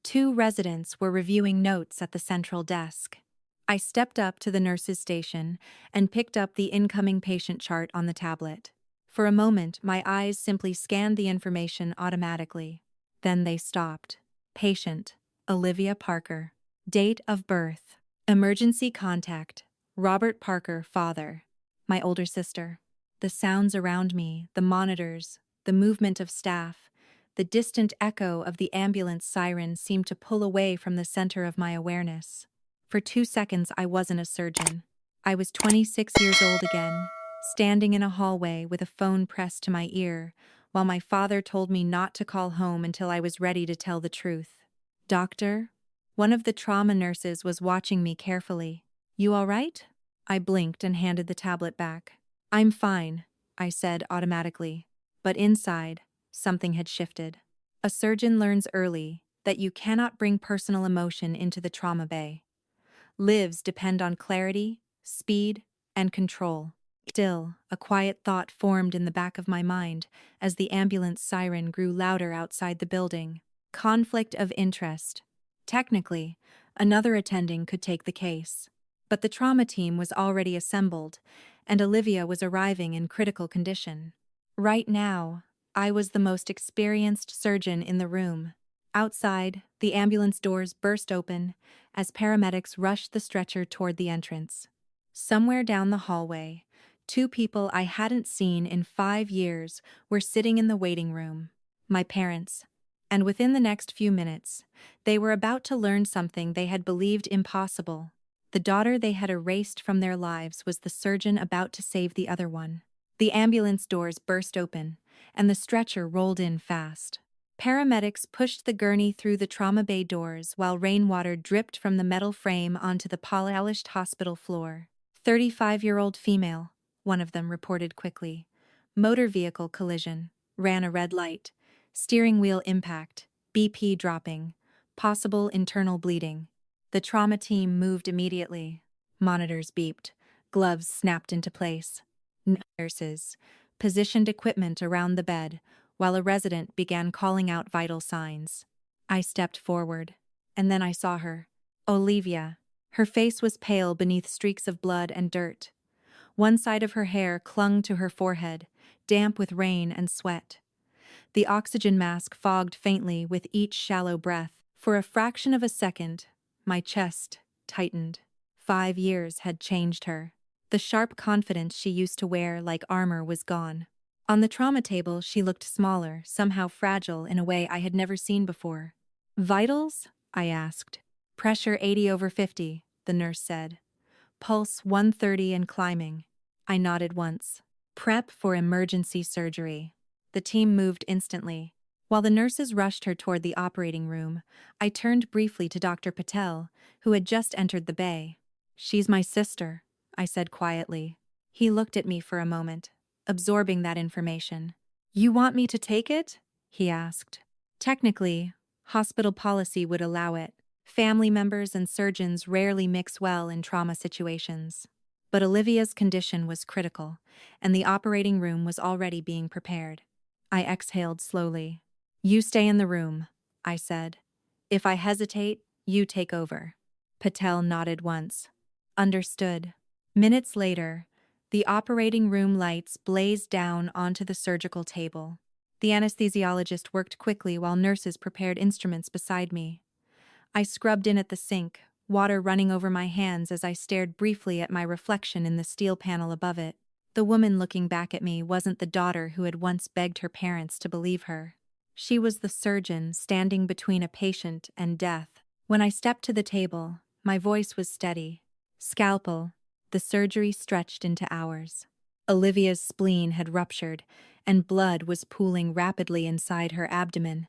2 residents were reviewing notes at the central desk. I stepped up to the nurse's station and picked up the incoming patient chart on the tablet. For a moment, my eyes simply scanned the information automatically. Then they stopped. Patient: Olivia Parker. Date of birth: emergency contact: Robert Parker, father. My older sister. The sounds around me, the monitors, the movement of staff, the distant echo of the ambulance siren seemed to pull away from the center of my awareness. For 2 seconds, I wasn't a surgeon. I was 26 years old again, standing in a hallway with a phone pressed to my ear, while my father told me not to call home until I was ready to tell the truth. Doctor? One of the trauma nurses was watching me carefully. You all right? I blinked and handed the tablet back. I'm fine, I said automatically. But inside, something had shifted. A surgeon learns early that you cannot bring personal emotion into the trauma bay. Lives depend on clarity, speed, and control. Still, a quiet thought formed in the back of my mind as the ambulance siren grew louder outside the building. Conflict of interest. Technically, another attending could take the case. But the trauma team was already assembled, and Olivia was arriving in critical condition. Right now, I was the most experienced surgeon in the room. Outside, the ambulance doors burst open as paramedics rushed the stretcher toward the entrance. Somewhere down the hallway, 2 people I hadn't seen in 5 years were sitting in the waiting room. My parents. And within the next few minutes, they were about to learn something they had believed impossible. The daughter they had erased from their lives was the surgeon about to save the other one. The ambulance doors burst open, and the stretcher rolled in fast. Paramedics pushed the gurney through the trauma bay doors while rainwater dripped from the metal frame onto the polished hospital floor. 35-year-old female, one of them reported quickly. Motor vehicle collision, ran a red light. Steering wheel impact, BP dropping, possible internal bleeding. The trauma team moved immediately. Monitors beeped, gloves snapped into place. Nurses positioned equipment around the bed, while a resident began calling out vital signs. I stepped forward, and then I saw her. Olivia. Her face was pale beneath streaks of blood and dirt. One side of her hair clung to her forehead, damp with rain and sweat. The oxygen mask fogged faintly with each shallow breath. For a fraction of a second, my chest tightened. 5 years had changed her. The sharp confidence she used to wear like armor was gone. On the trauma table, she looked smaller, somehow fragile in a way I had never seen before. Vitals? I asked. Pressure 80/50, the nurse said. Pulse 130 and climbing. I nodded once. Prep for emergency surgery. The team moved instantly. While the nurses rushed her toward the operating room, I turned briefly to Dr. Patel, who had just entered the bay. She's my sister, I said quietly. He looked at me for a moment, absorbing that information. You want me to take it? He asked. Technically, hospital policy would allow it. Family members and surgeons rarely mix well in trauma situations. But Olivia's condition was critical, and the operating room was already being prepared. I exhaled slowly. You stay in the room, I said. If I hesitate, you take over. Patel nodded once. Understood. Minutes later, the operating room lights blazed down onto the surgical table. The anesthesiologist worked quickly while nurses prepared instruments beside me. I scrubbed in at the sink, water running over my hands as I stared briefly at my reflection in the steel panel above it. The woman looking back at me wasn't the daughter who had once begged her parents to believe her. She was the surgeon standing between a patient and death. When I stepped to the table, my voice was steady. Scalpel. The surgery stretched into hours. Olivia's spleen had ruptured, and blood was pooling rapidly inside her abdomen.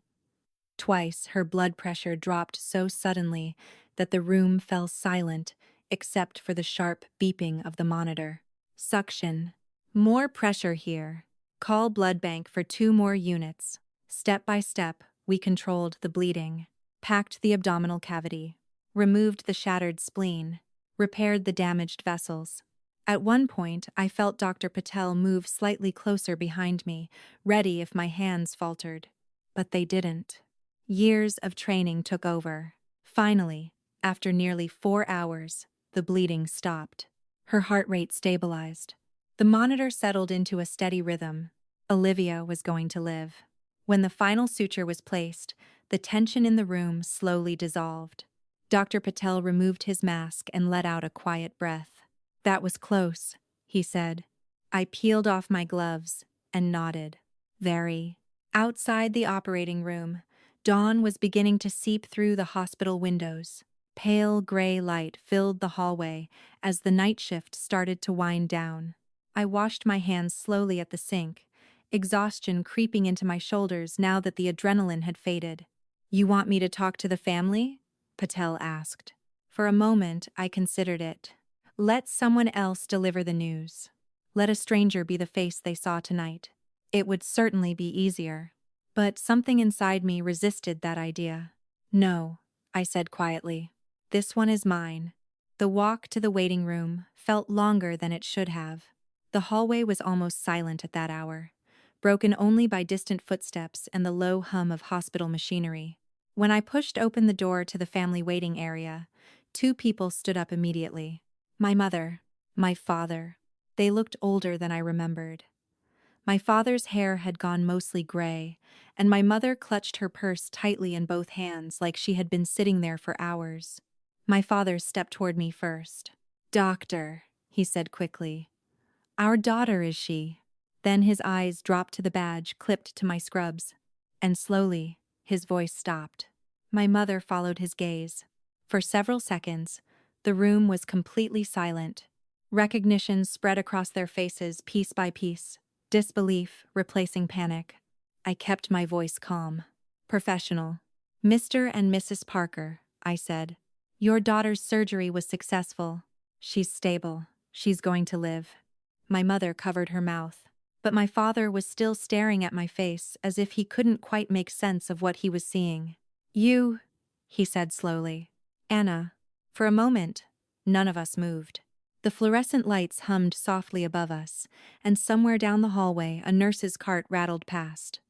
Twice, her blood pressure dropped so suddenly that the room fell silent, except for the sharp beeping of the monitor. Suction. More pressure here. Call blood bank for 2 more units. Step by step, we controlled the bleeding, packed the abdominal cavity, removed the shattered spleen, repaired the damaged vessels. At one point, I felt Dr. Patel move slightly closer behind me, ready if my hands faltered. But they didn't. Years of training took over. Finally, after nearly 4 hours, the bleeding stopped. Her heart rate stabilized. The monitor settled into a steady rhythm. Olivia was going to live. When the final suture was placed, the tension in the room slowly dissolved. Dr. Patel removed his mask and let out a quiet breath. "That was close," he said. I peeled off my gloves and nodded. Very. Outside the operating room, dawn was beginning to seep through the hospital windows. Pale gray light filled the hallway as the night shift started to wind down. I washed my hands slowly at the sink, exhaustion creeping into my shoulders now that the adrenaline had faded. "You want me to talk to the family?" Patel asked. For a moment, I considered it. Let someone else deliver the news. Let a stranger be the face they saw tonight. It would certainly be easier. But something inside me resisted that idea. "No," I said quietly. "This one is mine." The walk to the waiting room felt longer than it should have. The hallway was almost silent at that hour, broken only by distant footsteps and the low hum of hospital machinery. When I pushed open the door to the family waiting area, 2 people stood up immediately. My mother, my father. They looked older than I remembered. My father's hair had gone mostly gray, and my mother clutched her purse tightly in both hands like she had been sitting there for hours. My father stepped toward me first. "Doctor," he said quickly. "Our daughter, is she?" Then his eyes dropped to the badge clipped to my scrubs, and slowly, his voice stopped. My mother followed his gaze. For several seconds, the room was completely silent. Recognition spread across their faces piece by piece, disbelief replacing panic. I kept my voice calm. Professional. "Mr. and Mrs. Parker," I said. "Your daughter's surgery was successful. She's stable. She's going to live." My mother covered her mouth, but my father was still staring at my face as if he couldn't quite make sense of what he was seeing. "You," he said slowly. "Anna." For a moment, none of us moved. The fluorescent lights hummed softly above us, and somewhere down the hallway a nurse's cart rattled past.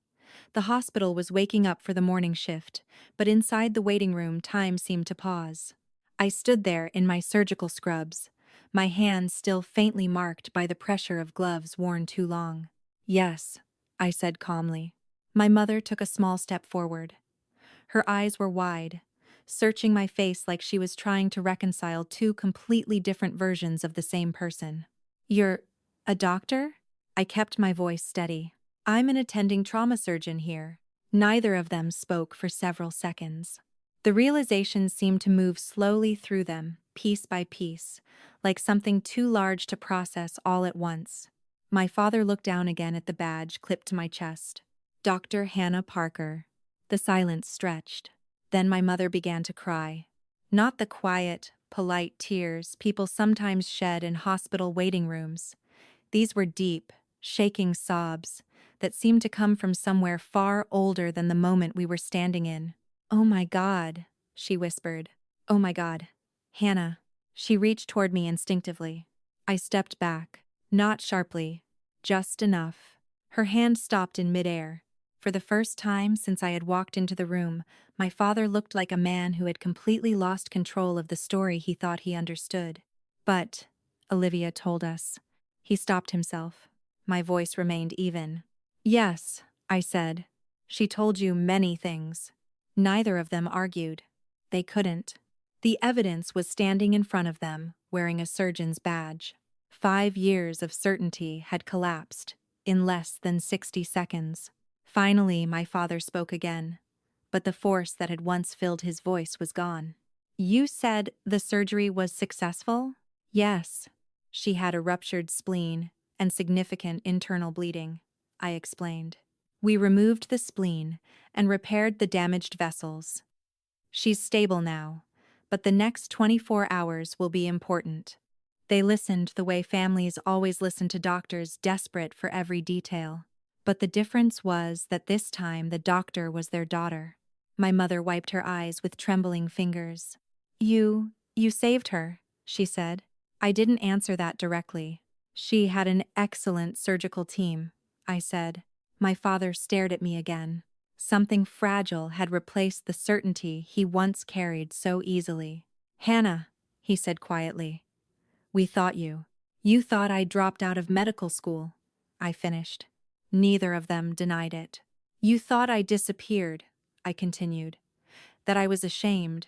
The hospital was waking up for the morning shift, but inside the waiting room time seemed to pause. I stood there in my surgical scrubs, my hands still faintly marked by the pressure of gloves worn too long. "Yes," I said calmly. My mother took a small step forward. Her eyes were wide, searching my face like she was trying to reconcile 2 completely different versions of the same person. "You're a doctor?" I kept my voice steady. "I'm an attending trauma surgeon here." Neither of them spoke for several seconds. The realization seemed to move slowly through them, piece by piece, like something too large to process all at once. My father looked down again at the badge clipped to my chest. "Dr. Hannah Parker." The silence stretched. Then my mother began to cry. Not the quiet, polite tears people sometimes shed in hospital waiting rooms. These were deep, shaking sobs that seemed to come from somewhere far older than the moment we were standing in. "Oh my God," she whispered. "Oh my God. Hannah." She reached toward me instinctively. I stepped back, not sharply, just enough. Her hand stopped in midair. For the first time since I had walked into the room, my father looked like a man who had completely lost control of the story he thought he understood. "But," Olivia told us. He stopped himself. My voice remained even. "Yes," I said. She told you many things. Neither of them argued. They couldn't. The evidence was standing in front of them, wearing a surgeon's badge. 5 years of certainty had collapsed in less than 60 seconds. Finally, my father spoke again, but the force that had once filled his voice was gone. You said the surgery was successful? Yes. She had a ruptured spleen and significant internal bleeding, I explained. We removed the spleen and repaired the damaged vessels. She's stable now, but the next 24 hours will be important. They listened the way families always listen to doctors, desperate for every detail. But the difference was that this time the doctor was their daughter. My mother wiped her eyes with trembling fingers. You saved her, she said. I didn't answer that directly. She had an excellent surgical team, I said. My father stared at me again. Something fragile had replaced the certainty he once carried so easily. Hannah, he said quietly. We thought you. You thought I dropped out of medical school, I finished. Neither of them denied it. You thought I disappeared, I continued. That I was ashamed.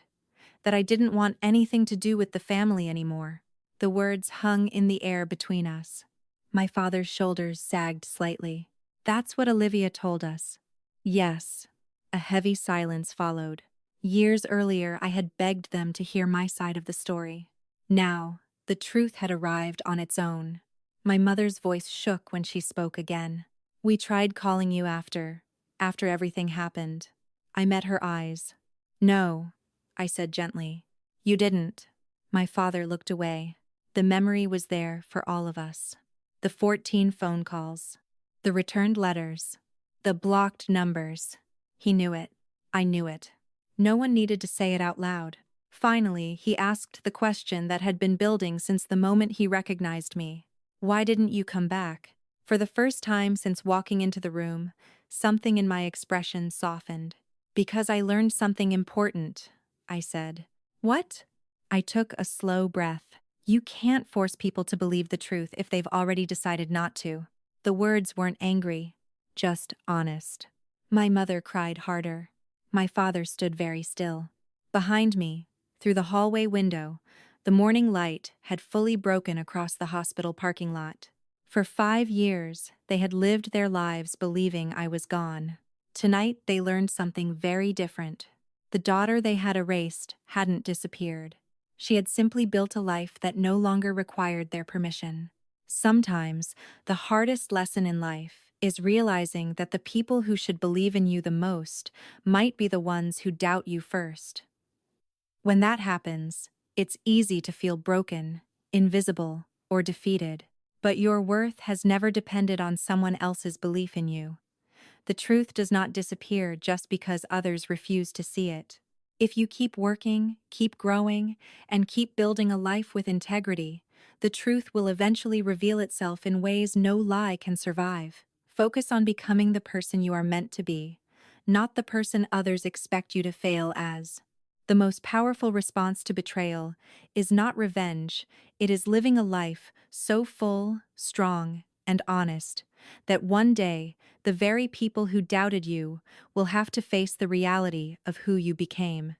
That I didn't want anything to do with the family anymore. The words hung in the air between us. My father's shoulders sagged slightly. That's what Olivia told us. Yes. A heavy silence followed. Years earlier, I had begged them to hear my side of the story. Now, the truth had arrived on its own. My mother's voice shook when she spoke again. We tried calling you after everything happened. I met her eyes. No, I said gently. You didn't. My father looked away. The memory was there for all of us. The 14 phone calls. The returned letters. The blocked numbers. He knew it. I knew it. No one needed to say it out loud. Finally, he asked the question that had been building since the moment he recognized me. Why didn't you come back? For the first time since walking into the room, something in my expression softened. Because I learned something important, I said. What? I took a slow breath. You can't force people to believe the truth if they've already decided not to. The words weren't angry, just honest. My mother cried harder. My father stood very still. Behind me, through the hallway window, the morning light had fully broken across the hospital parking lot. For 5 years, they had lived their lives believing I was gone. Tonight, they learned something very different. The daughter they had erased hadn't disappeared. She had simply built a life that no longer required their permission. Sometimes, the hardest lesson in life is realizing that the people who should believe in you the most might be the ones who doubt you first. When that happens, it's easy to feel broken, invisible, or defeated. But your worth has never depended on someone else's belief in you. The truth does not disappear just because others refuse to see it. If you keep working, keep growing, and keep building a life with integrity, the truth will eventually reveal itself in ways no lie can survive. Focus on becoming the person you are meant to be, not the person others expect you to fail as. The most powerful response to betrayal is not revenge, it is living a life so full, strong, and honest that one day the very people who doubted you will have to face the reality of who you became.